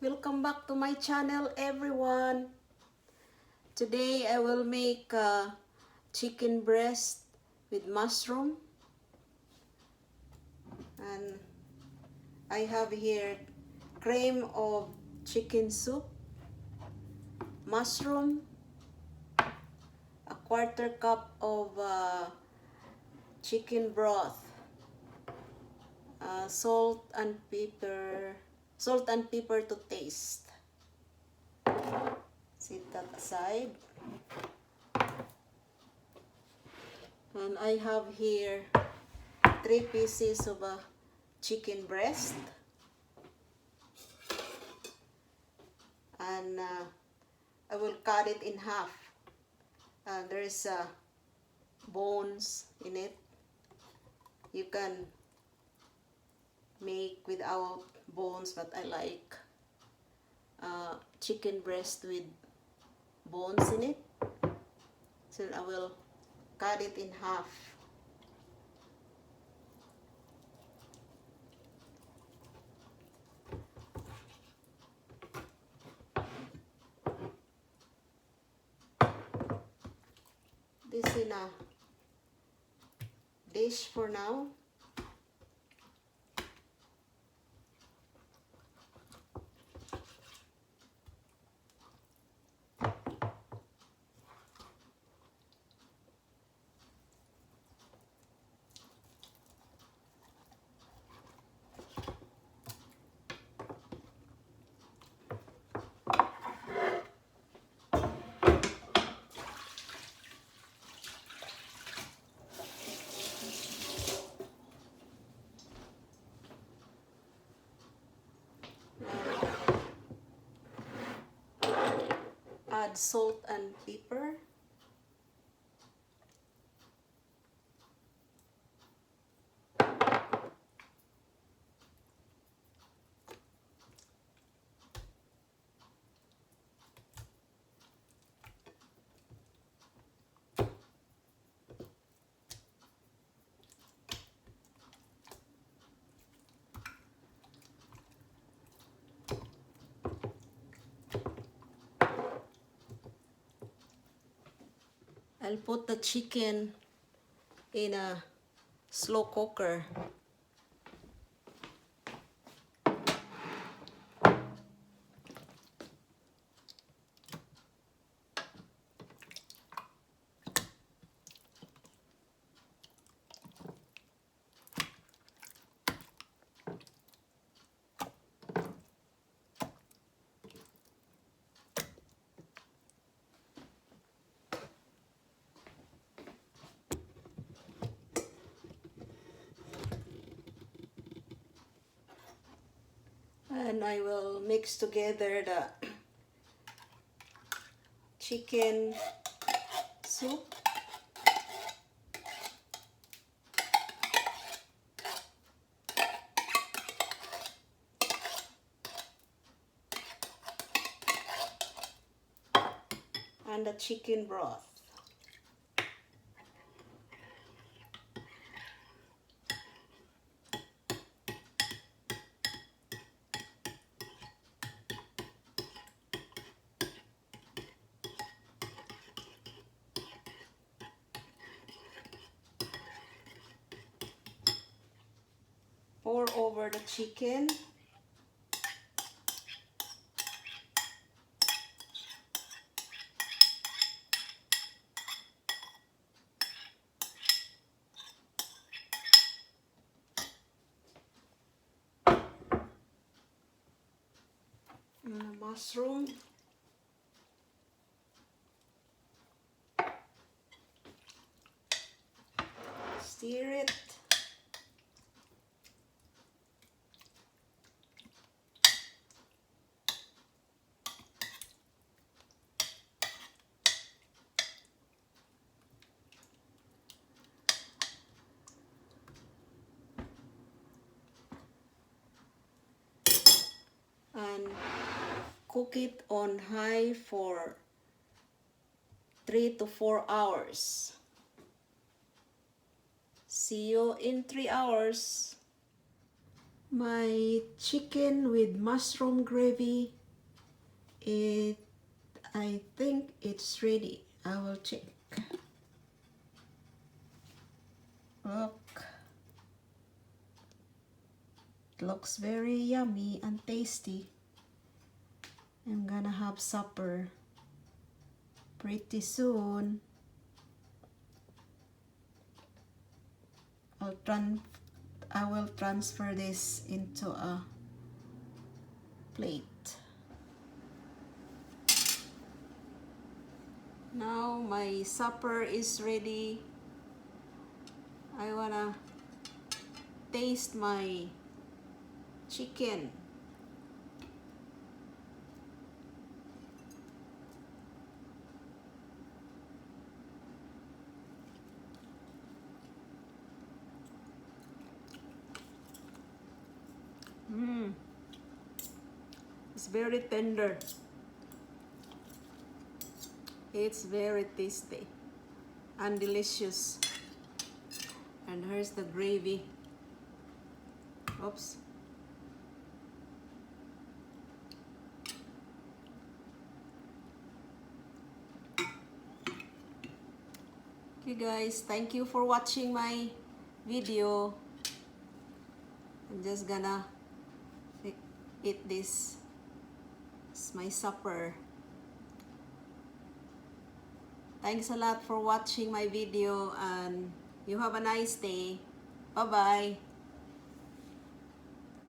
Welcome back to my channel, everyone. Today I will make chicken breast with mushroom, and I have here cream of chicken soup, mushroom, a quarter cup of chicken broth, salt and pepper to taste. Set that aside. And I have here 3 pieces of chicken breast, and I will cut it in half. There is bones in it. You can make without bones, but I like chicken breast with bones in it. So I will cut it in half. This in a dish for now. Add salt and pepper. I'll put the chicken in a slow cooker. And I will mix together the chicken soup and the chicken broth. Pour over the chicken. Mushroom. Stir it. And cook it on high for 3 to 4 hours. See you in 3 hours. My chicken with mushroom gravy, I think it's ready. I will check. Look, it looks very yummy and tasty. I'm gonna have supper pretty soon. I will transfer this into a plate. Now my supper is ready. I wanna taste my chicken. It's very tender. It's very tasty and delicious. And here's the gravy. Oops. Okay guys, thank you for watching my video. I'm just gonna eat this. It's my supper. Thanks a lot for watching my video and you have a nice day. Bye-bye.